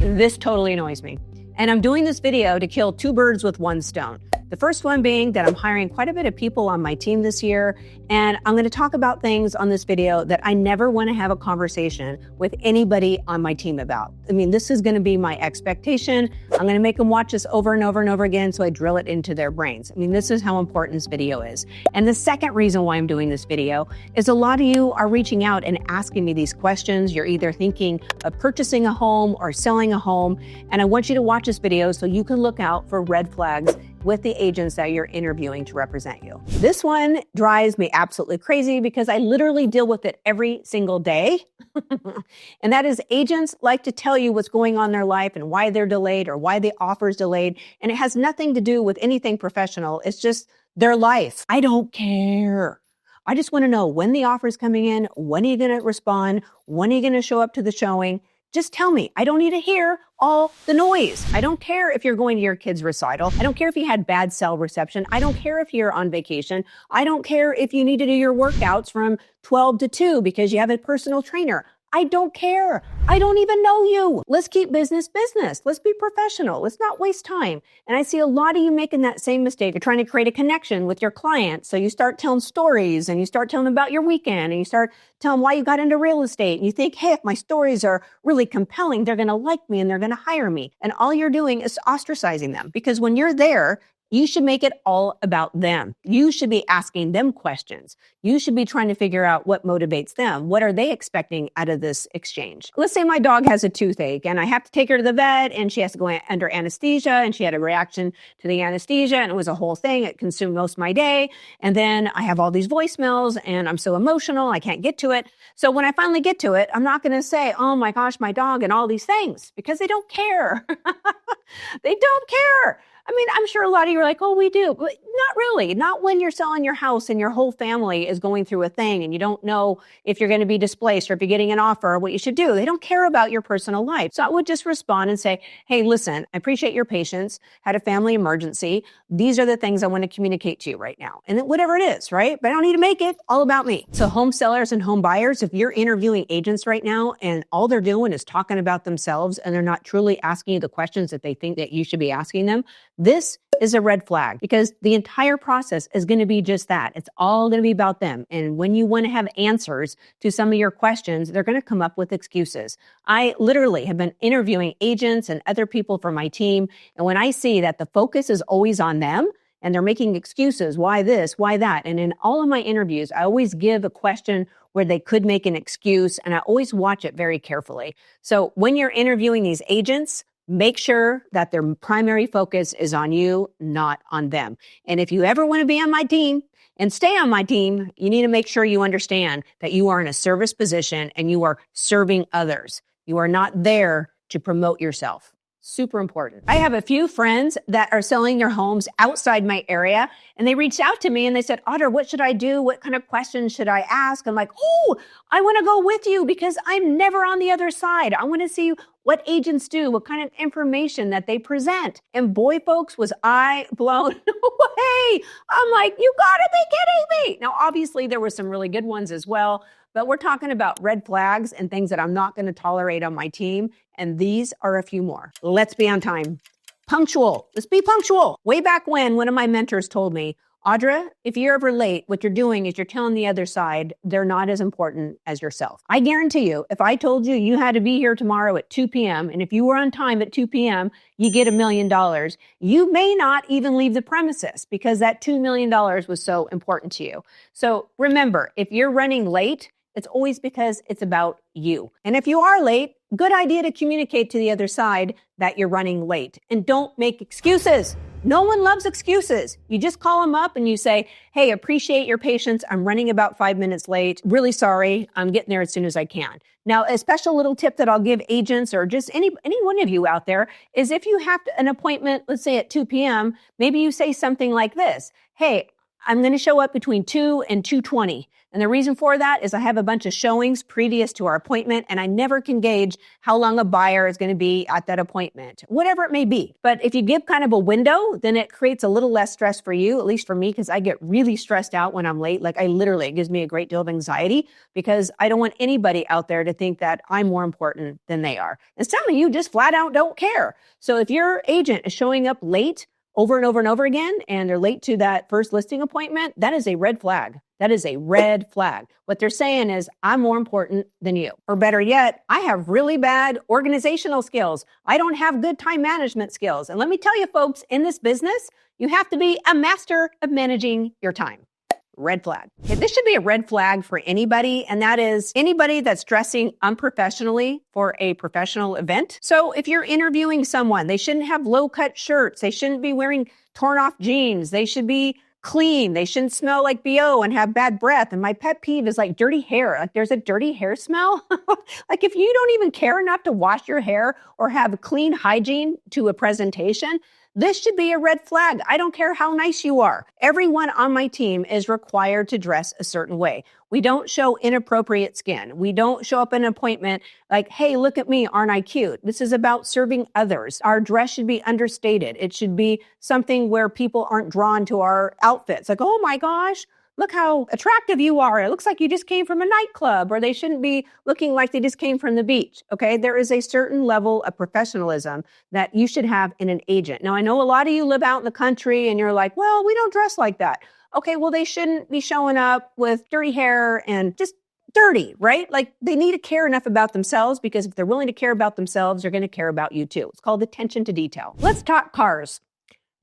This totally annoys me. And I'm doing this video to kill two birds with one stone. The first one being that I'm hiring quite a bit of people on my team this year, and I'm going to talk about things on this video that I never want to have a conversation with anybody on my team about. I mean, this is going to be my expectation. I'm going to make them watch this over and over and over again so I drill it into their brains. I mean, this is how important this video is. And the second reason why I'm doing this video is a lot of you are reaching out and asking me these questions. You're either thinking of purchasing a home or selling a home, and I want you to watch this video so you can look out for red flags with the agents that you're interviewing to represent you. This one drives me absolutely crazy because I literally deal with it every single day. And that is, agents like to tell you what's going on in their life and why they're delayed or why the offer's delayed. And it has nothing to do with anything professional. It's just their life. I don't care. I just want to know when the offer's coming in, when are you going to respond, when are you going to show up to the showing? Just tell me. I don't need to hear all the noise. I don't care if you're going to your kid's recital. I don't care if you had bad cell reception. I don't care if you're on vacation. I don't care if you need to do your workouts from 12 to 2 because you have a personal trainer. I don't care. I don't even know you. Let's keep business business. Let's be professional. Let's not waste time. And I see a lot of you making that same mistake. You're trying to create a connection with your client. So you start telling stories and you start telling them about your weekend and you start telling them why you got into real estate. And you think, hey, if my stories are really compelling, they're going to like me and they're going to hire me. And all you're doing is ostracizing them, because when you're there, you should make it all about them. You should be asking them questions. You should be trying to figure out what motivates them. What are they expecting out of this exchange? Let's say my dog has a toothache and I have to take her to the vet and she has to go under anesthesia and she had a reaction to the anesthesia and it was a whole thing. It consumed most of my day. And then I have all these voicemails and I'm so emotional, I can't get to it. So when I finally get to it, I'm not going to say, oh my gosh, my dog and all these things, because they don't care. They don't care. I mean, I'm sure a lot of you are like, oh, we do, but not really. Not when you're selling your house and your whole family is going through a thing and you don't know if you're going to be displaced or if you're getting an offer or what you should do. They don't care about your personal life. So I would just respond and say, hey, listen, I appreciate your patience, had a family emergency. These are the things I want to communicate to you right now. And then whatever it is, right? But I don't need to make it all about me. So home sellers and home buyers, if you're interviewing agents right now and all they're doing is talking about themselves and they're not truly asking you the questions that they think that you should be asking them, this is a red flag, because the entire process is going to be just that. It's all going to be about them. And when you want to have answers to some of your questions, they're going to come up with excuses. I literally have been interviewing agents and other people for my team. And when I see that the focus is always on them and they're making excuses, why this, why that? And in all of my interviews, I always give a question where they could make an excuse, and I always watch it very carefully. So when you're interviewing these agents, make sure that their primary focus is on you, not on them. And if you ever want to be on my team and stay on my team, you need to make sure you understand that you are in a service position and you are serving others. You are not there to promote yourself. Super important. I have a few friends that are selling their homes outside my area, and they reached out to me and they said, Audra, what should I do? What kind of questions should I ask? I'm like, oh, I want to go with you because I'm never on the other side. I want to see what agents do, what kind of information that they present. And boy, folks, was I blown away. I'm like, you gotta be kidding me. Now, obviously, there were some really good ones as well, but we're talking about red flags and things that I'm not going to tolerate on my team. And these are a few more. Let's be on time. Punctual. Let's be punctual. Way back when, one of my mentors told me, Audra, if you're ever late, what you're doing is you're telling the other side they're not as important as yourself. I guarantee you, if I told you you had to be here tomorrow at 2 p.m., and if you were on time at 2 p.m., you get $1 million, you may not even leave the premises because that $2 million was so important to you. So remember, if you're running late, it's always because it's about you. And if you are late, good idea to communicate to the other side that you're running late. And don't make excuses. No one loves excuses. You just call them up and you say, hey, appreciate your patience. I'm running about 5 minutes late. Really sorry. I'm getting there as soon as I can. Now, a special little tip that I'll give agents or just any one of you out there is if you have an appointment, let's say at 2 p.m., maybe you say something like this. Hey, I'm going to show up between 2 and 2:20. And the reason for that is I have a bunch of showings previous to our appointment, and I never can gauge how long a buyer is going to be at that appointment, whatever it may be. But if you give kind of a window, then it creates a little less stress for you, at least for me, because I get really stressed out when I'm late. Like it gives me a great deal of anxiety because I don't want anybody out there to think that I'm more important than they are. And some of you just flat out don't care. So if your agent is showing up late over and over and over again, and they're late to that first listing appointment, that is a red flag. That is a red flag. What they're saying is, I'm more important than you. Or better yet, I have really bad organizational skills. I don't have good time management skills. And let me tell you, folks, in this business, you have to be a master of managing your time. Red flag. This should be a red flag for anybody, and that is anybody that's dressing unprofessionally for a professional event. So if you're interviewing someone, they shouldn't have low-cut shirts. They shouldn't be wearing torn-off jeans. They should be clean. They shouldn't smell like BO and have bad breath. And my pet peeve is like dirty hair. Like there's a dirty hair smell. Like if you don't even care enough to wash your hair or have clean hygiene to a presentation, this should be a red flag. I don't care how nice you are. Everyone on my team is required to dress a certain way. We don't show inappropriate skin. We don't show up at an appointment like, hey, look at me, aren't I cute? This is about serving others. Our dress should be understated. It should be something where people aren't drawn to our outfits. Like, oh my gosh, look how attractive you are. It looks like you just came from a nightclub, or they shouldn't be looking like they just came from the beach. Okay. There is a certain level of professionalism that you should have in an agent. Now, I know a lot of you live out in the country and you're like, well, we don't dress like that. Okay. Well, they shouldn't be showing up with dirty hair and just dirty, right? Like they need to care enough about themselves, because if they're willing to care about themselves, they're going to care about you too. It's called attention to detail. Let's talk cars.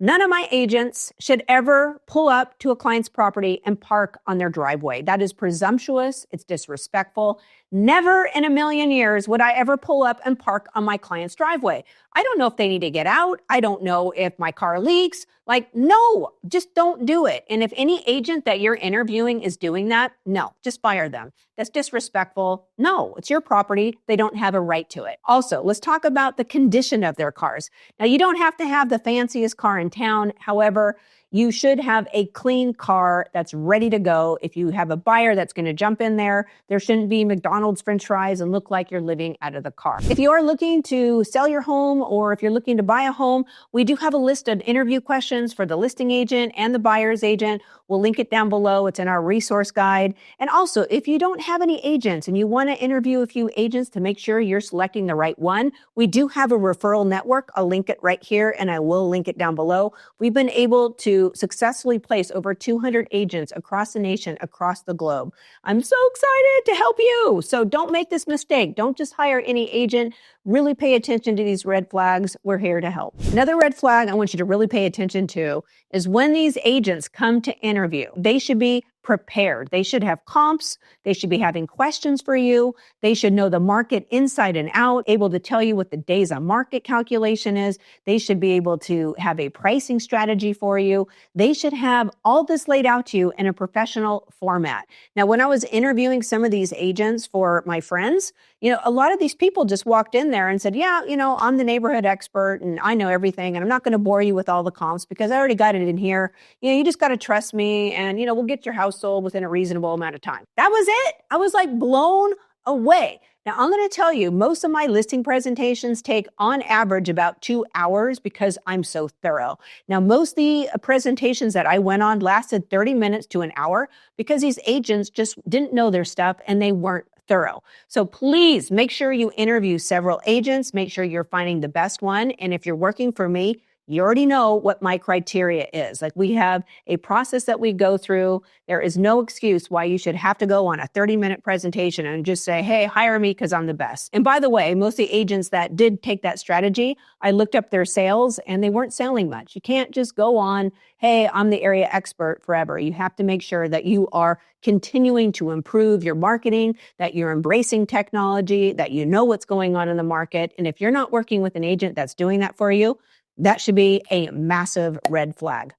None of my agents should ever pull up to a client's property and park on their driveway. That is presumptuous. It's disrespectful. Never in a million years would I ever pull up and park on my client's driveway. I don't know if they need to get out. I don't know if my car leaks. Like, no, just don't do it. And if any agent that you're interviewing is doing that, no, just fire them. That's disrespectful. No, it's your property. They don't have a right to it. Also, let's talk about the condition of their cars. Now, you don't have to have the fanciest car in town. However, you should have a clean car that's ready to go. If you have a buyer that's going to jump in there, there shouldn't be McDonald's French fries and look like you're living out of the car. If you are looking to sell your home, or if you're looking to buy a home, we do have a list of interview questions for the listing agent and the buyer's agent. We'll link it down below. It's in our resource guide. And also, if you don't have any agents and you want to interview a few agents to make sure you're selecting the right one, we do have a referral network. I'll link it right here, and I will link it down below. We've been able to successfully place over 200 agents across the nation, across the globe. I'm so excited to help you. So don't make this mistake. Don't just hire any agent. Really pay attention to these red flags. We're here to help. Another red flag I want you to really pay attention to is when these agents come to interview, they should be prepared. They should have comps. They should be having questions for you. They should know the market inside and out, able to tell you what the days on market calculation is. They should be able to have a pricing strategy for you. They should have all this laid out to you in a professional format. Now, when I was interviewing some of these agents for my friends, a lot of these people just walked in there and said, yeah, I'm the neighborhood expert and I know everything, and I'm not going to bore you with all the comps because I already got it in here. You just got to trust me, and, we'll get your house sold within a reasonable amount of time. That was it. I was like blown away. Now, I'm going to tell you, most of my listing presentations take on average about 2 hours because I'm so thorough. Now, most of the presentations that I went on lasted 30 minutes to an hour because these agents just didn't know their stuff and they weren't thorough. So please make sure you interview several agents. Make sure you're finding the best one. And if you're working for me, you already know what my criteria is. Like, we have a process that we go through. There is no excuse why you should have to go on a 30-minute presentation and just say, hey, hire me because I'm the best. And by the way, most of the agents that did take that strategy, I looked up their sales and they weren't selling much. You can't just go on, hey, I'm the area expert forever. You have to make sure that you are continuing to improve your marketing, that you're embracing technology, that you know what's going on in the market. And if you're not working with an agent that's doing that for you, that should be a massive red flag.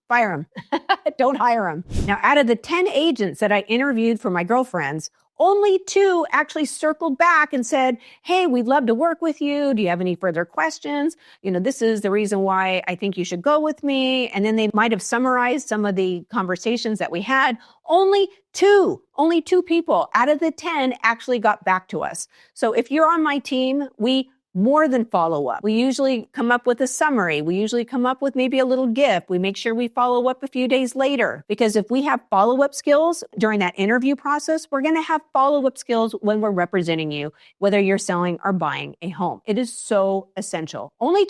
Fire them. Don't hire them. Now, out of the 10 agents that I interviewed for my girlfriends, Only 2 actually circled back and said, hey, we'd love to work with you. Do you have any further questions? This is the reason why I think you should go with me. And then they might have summarized some of the conversations that we had. Only 2 people out of the 10 actually got back to us. So if you're on my team, we more than follow up. We usually come up with a summary. We usually come up with maybe a little gift. We make sure we follow up a few days later, because if we have follow-up skills during that interview process, we're going to have follow-up skills when we're representing you, whether you're selling or buying a home. It is so essential. Only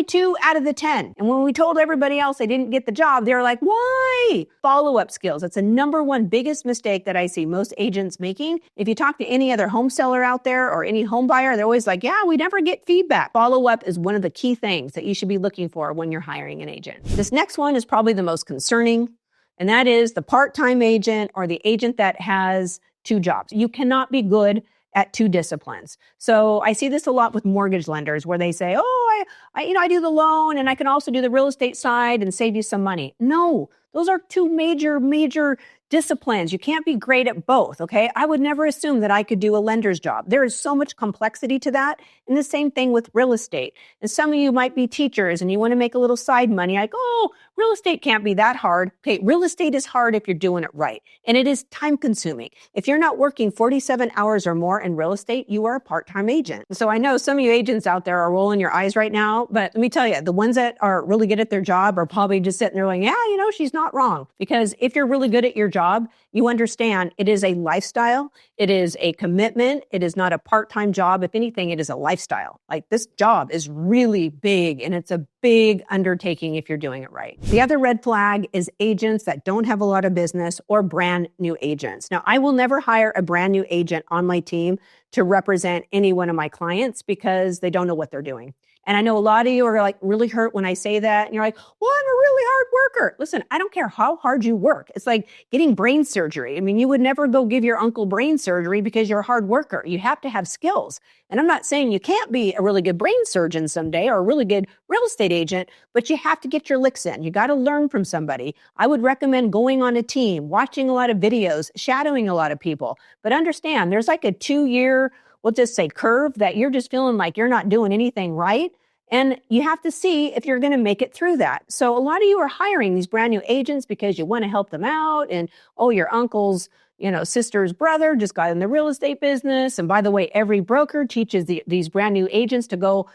2 out of the 10. And when we told everybody else they didn't get the job, they were like, why? Follow-up skills. That's the number one biggest mistake that I see most agents making. If you talk to any other home seller out there or any home buyer, they're always like, yeah, we never get feedback. Follow-up is one of the key things that you should be looking for when you're hiring an agent. This next one is probably the most concerning, and that is the part-time agent or the agent that has 2 jobs. You cannot be good at 2 disciplines. So I see this a lot with mortgage lenders where they say, oh, I do the loan and I can also do the real estate side and save you some money. No, those are 2 major disciplines. You can't be great at both, okay? I would never assume that I could do a lender's job. There is so much complexity to that. And the same thing with real estate. And some of you might be teachers and you want to make a little side money. Like, oh, real estate can't be that hard. Okay, real estate is hard if you're doing it right. And it is time consuming. If you're not working 47 hours or more in real estate, you are a part-time agent. So I know some of you agents out there are rolling your eyes right now, but let me tell you, the ones that are really good at their job are probably just sitting there going, yeah, she's not wrong. Because if you're really good at your job, you understand it is a lifestyle. It is a commitment. It is not a part-time job. If anything, it is a lifestyle. Like, this job is really big, and it's a big undertaking if you're doing it right. The other red flag is agents that don't have a lot of business or brand new agents. Now, I will never hire a brand new agent on my team to represent any one of my clients because they don't know what they're doing. And I know a lot of you are like really hurt when I say that. And you're like, well, I'm a really hard worker. Listen, I don't care how hard you work. It's like getting brain surgery. I mean, you would never go give your uncle brain surgery because you're a hard worker. You have to have skills. And I'm not saying you can't be a really good brain surgeon someday or a really good real estate agent, but you have to get your licks in. You got to learn from somebody. I would recommend going on a team, watching a lot of videos, shadowing a lot of people. But understand, there's like a 2-year, we'll just say, curve that you're just feeling like you're not doing anything right. And you have to see if you're going to make it through that. So a lot of you are hiring these brand new agents because you want to help them out. And, oh, your uncle's, sister's brother just got in the real estate business. And by the way, every broker teaches these brand new agents to go,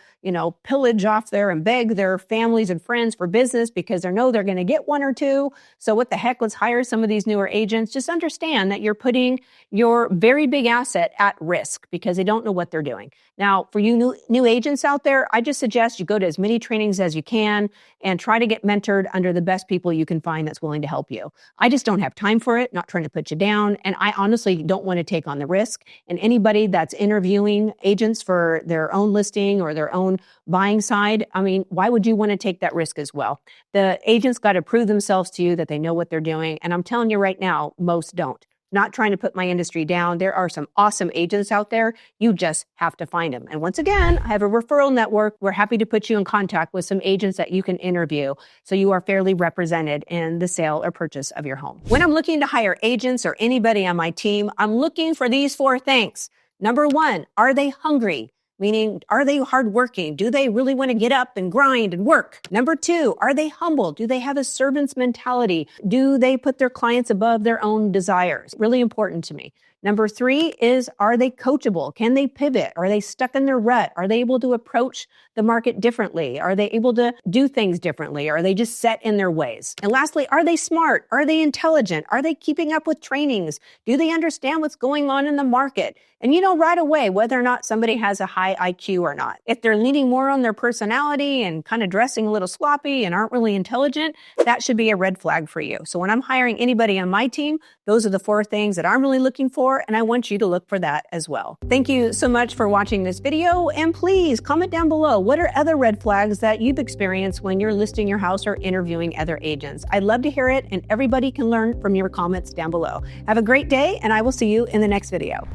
pillage off there and beg their families and friends for business because they know they're going to get 1 or 2. So what the heck, let's hire some of these newer agents. Just understand that you're putting your very big asset at risk because they don't know what they're doing. Now, for you new agents out there, I just suggest you go to as many trainings as you can and try to get mentored under the best people you can find that's willing to help you. I just don't have time for it, not trying to put you down. And I honestly don't want to take on the risk. And anybody that's interviewing agents for their own listing or their own buying side, I mean, why would you want to take that risk as well? The agents got to prove themselves to you that they know what they're doing. And I'm telling you right now, most don't. Not trying to put my industry down. There are some awesome agents out there. You just have to find them. And once again, I have a referral network. We're happy to put you in contact with some agents that you can interview so you are fairly represented in the sale or purchase of your home. When I'm looking to hire agents or anybody on my team, I'm looking for these 4 things. Number 1, are they hungry? Meaning, are they hardworking? Do they really want to get up and grind and work? Number 2, are they humble? Do they have a servant's mentality? Do they put their clients above their own desires? Really important to me. Number 3 is, are they coachable? Can they pivot? Are they stuck in their rut? Are they able to approach the market differently? Are they able to do things differently? Are they just set in their ways? And lastly, are they smart? Are they intelligent? Are they keeping up with trainings? Do they understand what's going on in the market? And you know right away whether or not somebody has a high IQ or not. If they're leaning more on their personality and kind of dressing a little sloppy and aren't really intelligent, that should be a red flag for you. So when I'm hiring anybody on my team, those are the 4 things that I'm really looking for, and I want you to look for that as well. Thank you so much for watching this video, and please comment down below, what are other red flags that you've experienced when you're listing your house or interviewing other agents? I'd love to hear it, and everybody can learn from your comments down below. Have a great day, and I will see you in the next video.